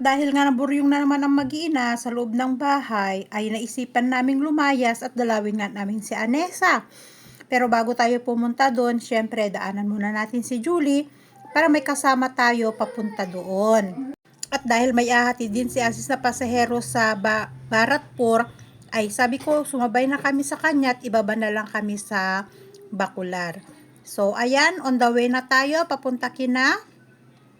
dahil nga naburyong na naman ang mag-iina sa loob ng bahay, ay naisipan naming lumayas at dalawin nga namin si Anessa. Pero bago tayo pumunta doon, syempre daanan muna natin si Julie para may kasama tayo papunta doon. At dahil may ahati din si Asis na pasahero sa Baratpur, ay sabi ko sumabay na kami sa kanya at ibaba na lang kami sa Bacolar. So ayan, on the way na tayo papunta kina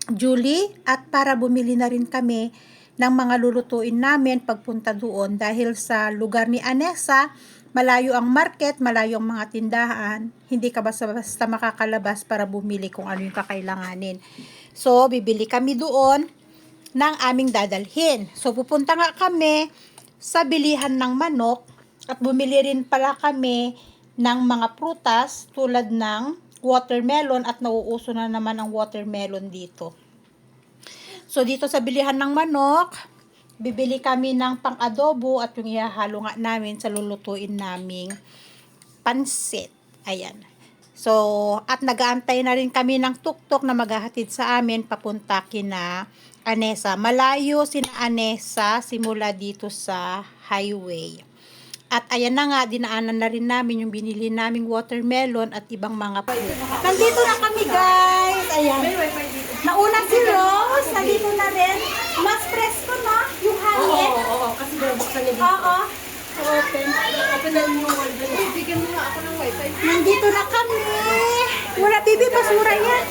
Julie at para bumili na rin kami ng mga lulutuin namin pagpunta doon dahil sa lugar ni Anessa, malayo ang market, malayo ang mga tindahan, hindi ka basta makakalabas para bumili kung ano yung kakailanganin. So, bibili kami doon ng aming dadalhin. So, pupunta nga kami sa bilihan ng manok at bumili rin pala kami ng mga prutas tulad ng watermelon at nauuso na naman ang watermelon dito. So, dito sa bilihan ng manok, bibili kami ng pang-adobo at yung ihahalo nga namin sa lulutuin naming pansit. Ayan. So, at nag-aantay na rin kami ng tuktok na maghahatid sa amin papunta kina Anessa. Malayo sina Anessa simula dito sa highway. At ayan na nga, dinaanan na rin namin yung binili naming watermelon at ibang mga fruit. Nandito na kami guys! Ayan. Nauna si Rose, nandito na rin. Mas presko na yung hangin. Oo, kasi binabuksan niya dito. Oo. Open na yung wall. Bigyan mo nga ako ng wifi. Nandito na kami. Wala bibi, basura yan.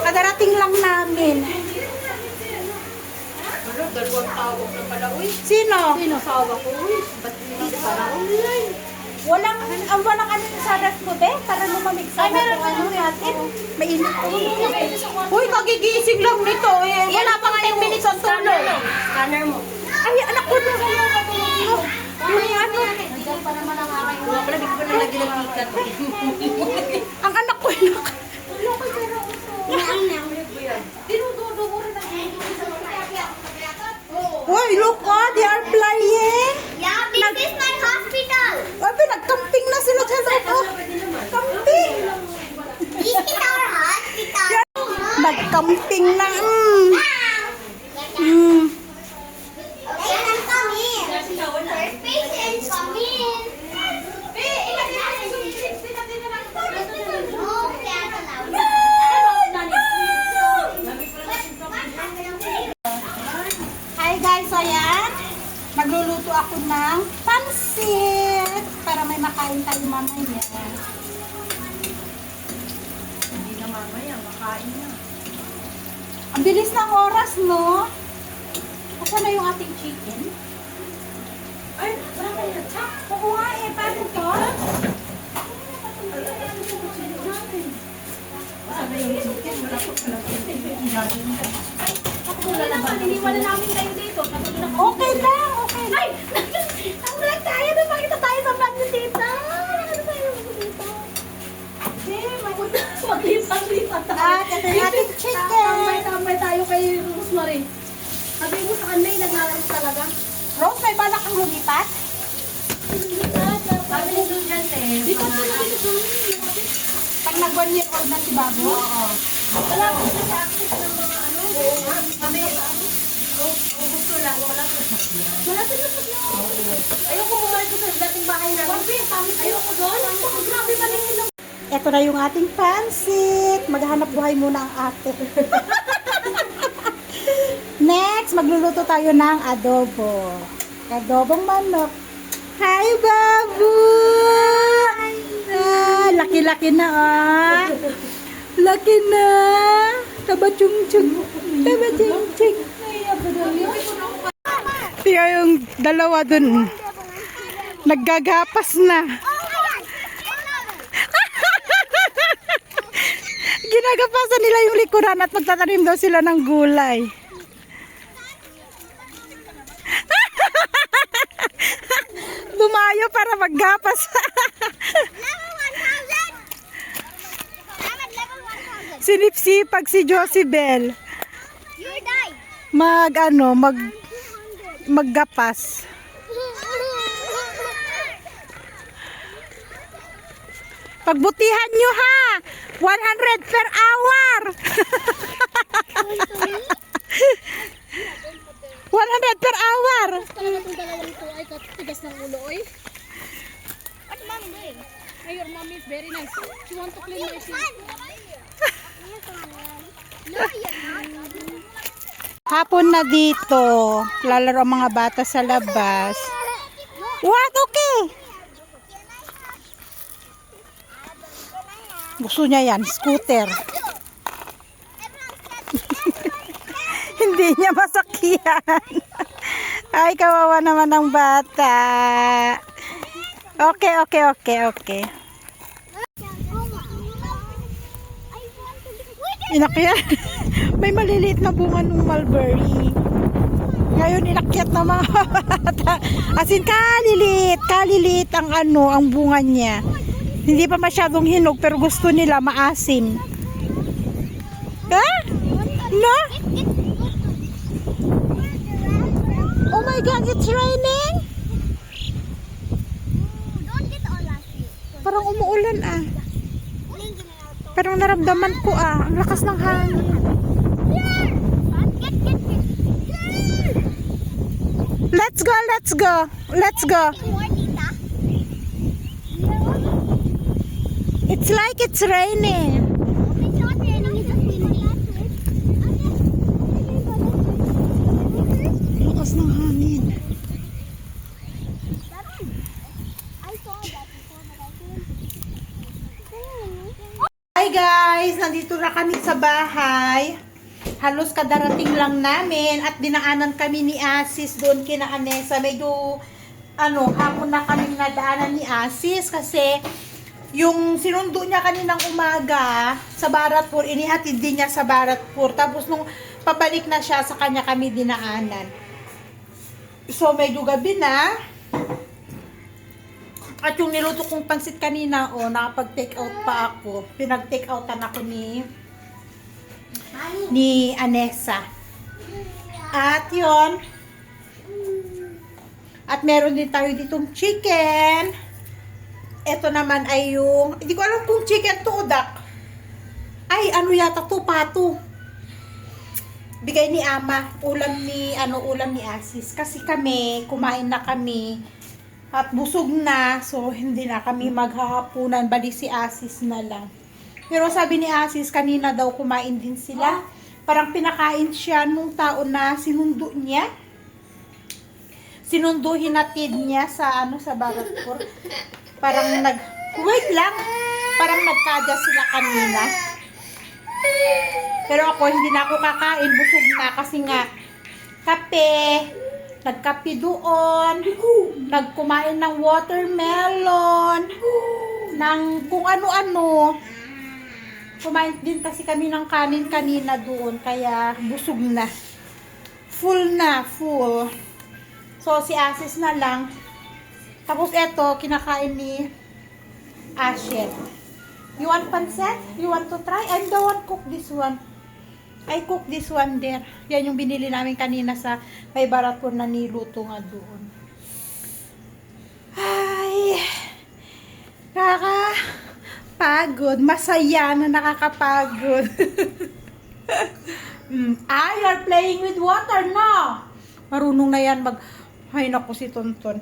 Kadarating lang namin. Ano, dalawang tawag na pala. Uy, Sino? sawa ko. Uy, ba't hindi pala online? Walang ano sa ref mo, be? Para lumamig sa ano natin. Mainit. Uy, kagigising lang nito eh. Wala pang 10 minutes ang tulog. Scanner mo. Ay, anak ko na. Yung ano. Nandiyan pa naman ang aking mga pala. Di ko pa nalagyan ng tikat. Ang anak ko yun. Dinududo ko rin ang Uy, look oh, they are flying. Yeah, this is my hospital. Uy, nagcamping na sila dyan. Oh, camping. This is our hospital. Nagcamping na. They can come in. First patient, come in. No, can't allow. Hi guys, ayan. Nagluluto ako ng pansit para may makain tayo mamaya. Hindi na mamaya, makain na. Ang bilis ng oras, no? Asa na yung ating chicken? Ay, wala na. Oo nga eh, paano to? Sabi yung chicken, wala ko pala. Wala naman, iniwala namin kayo dito. Okay lang, okay lang. Ay! Ang vlog tayo, napakita tayo sa vlog ni Tita. Ano tayo dito? Maglipat-lipat tayo. At ito yung ating chicken. Tambay tayo kay Rosemary. Sabi mo sa kanila, naglalaro talaga. Rose, may balak kang lumipat? Sabi ni Julian, Dito. Pag nag 1 year old na si Babu? Oo. Wala po na sa access ng mga ano. Kami, gusto lang, wala ko. Wala sa lapag na. Ayoko bumalik ko sa dating bahay namin. Ayoko doon. Grabe pa rin sila. Ito na yung ating pansit. Maghanap buhay muna ang ate. Next, magluluto tayo ng adobo. Adobong manok. Hi, Babu! Ah, laki-laki na ah. Laki na. Taba-chung-chung. Taba-chung-chung. Tiyo yung dalawa dun. Naggagapas na. Ginagapasan nila yung likuran at magtatanim daw sila ng gulay. Dumayo para maggapas. Sinipsipag si Josibel. You die. Maggapas. Pagbutihan nyo ha. 100 per hour. per hour. Talaga itong dalawang to ay katigas ng ulo, oy. What mom doing? Ay, your mommy is very nice. She want to clean my shoes. No, you're not. Hapon na dito. Lalaro ang mga bata sa labas. What? Okay. Gusto niya yan, scooter. Hindi niya masakyan. Ay, kawawa naman ng bata. Okay. Inakyat. May maliliit na bunga ng mulberry. Ngayon inakyat na mga bata. As in, kalilit ang ang bunga niya. Hindi pa masyadong hinog pero gusto nila maasim. Ha? No? Oh my God, it's raining? Don't get all that. Parang umuulan Parang naramdaman ko ang lakas ng hangin. Let's go. It's like it's raining. Lakas ng hangin. Hi guys! Nandito na kami sa bahay. Halos kadarating lang namin at dinaanan kami ni Asis doon kina Anessa. Medyo hapon na kaming nadaanan ni Asis kasi yung sinundo niya kaninang umaga sa Baratpur, inihatid din niya sa Baratpur. Tapos nung pabalik na siya, sa kanya kami dinaanan. So medyo gabi na. At yung niluto kong pansit kanina, nakapag-take out pa ako. Pinag-take outan ako ni Anessa. At yon. At meron din tayo ditong chicken. Ito naman ay yung, hindi ko alam kung chicken to o duck. Ay, yata to, pato. Bigay ni Ama, ulam ni Asis. Kasi kami, kumain na kami. At busog na, so hindi na kami maghahapunan, bali si Asis na lang. Pero sabi ni Asis, kanina daw kumain din sila. Parang pinakain siya nung tao na sinundo niya. Sinundo, hinatid niya sa Baratpur. Parang wait lang, parang nagkadya sila kanina. Pero ako, hindi na ako kakain, busog na kasi nga, kape. Nagkape doon, nagkumain ng watermelon, ng kung ano-ano. Kumain din kasi kami ng kanin kanina doon, kaya busog na. Full. So, si Asis na lang. Tapos eto, kinakain ni Asher. You want pancit? You want to try? I don't want cook this one. I cook this one there. Yan yung binili namin kanina sa may Baratpur na niluto nga doon. Ay, nakakapagod. Masaya na nakakapagod. You're playing with water, no? Marunong na yan Ay, naku si Tonton.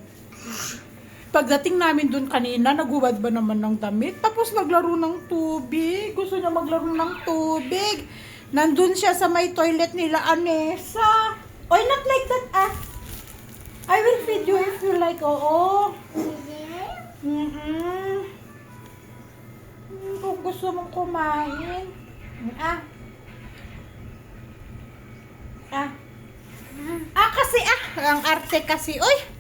Pagdating namin doon kanina, nagubad ba naman ng damit? Tapos naglaro ng tubig. Gusto niya maglaro ng tubig. Nandun siya sa may toilet nila, Anessa. Oy, not like that, I will feed you if you like, oo. Kung gusto mong kumain. Kasi, ang arte kasi, oy.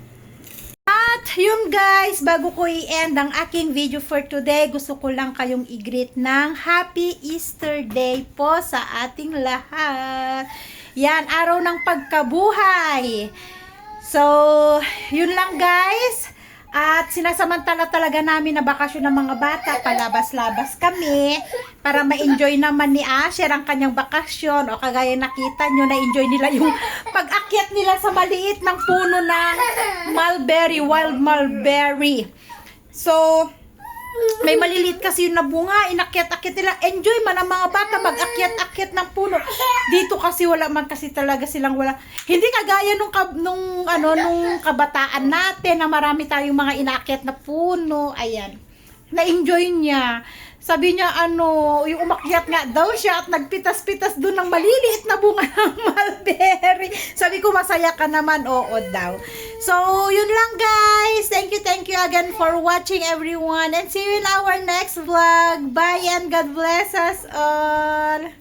At yun guys, bago ko i-end ang aking video for today, gusto ko lang kayong i-greet ng Happy Easter Day po sa ating lahat. Yan, araw ng pagkabuhay. So, yun lang guys. At sinasamantala talaga namin na bakasyon ng mga bata, palabas-labas kami para ma-enjoy naman ni Asher ang kanyang bakasyon. O kagaya nakita nyo, na-enjoy nila yung pag-akyat nila sa maliit ng puno ng mulberry, wild mulberry. So, may maliliit kasi yung nabunga, inakyat-akyat nila. Enjoy man ang mga bata mag-akyat-akyat ng puno. Dito kasi wala man kasi talaga silang wala. Hindi kagaya nung kabataan natin na marami tayong mga inakyat na puno. Ayan. Na-enjoy niya. Sabi niya, yung umakyat nga daw siya at nagpitas-pitas doon ng maliliit na bunga ng mulberry. Sabi ko, masaya ka naman. Oo daw. So, yun lang guys. Thank you again for watching everyone. And see you in our next vlog. Bye and God bless us all.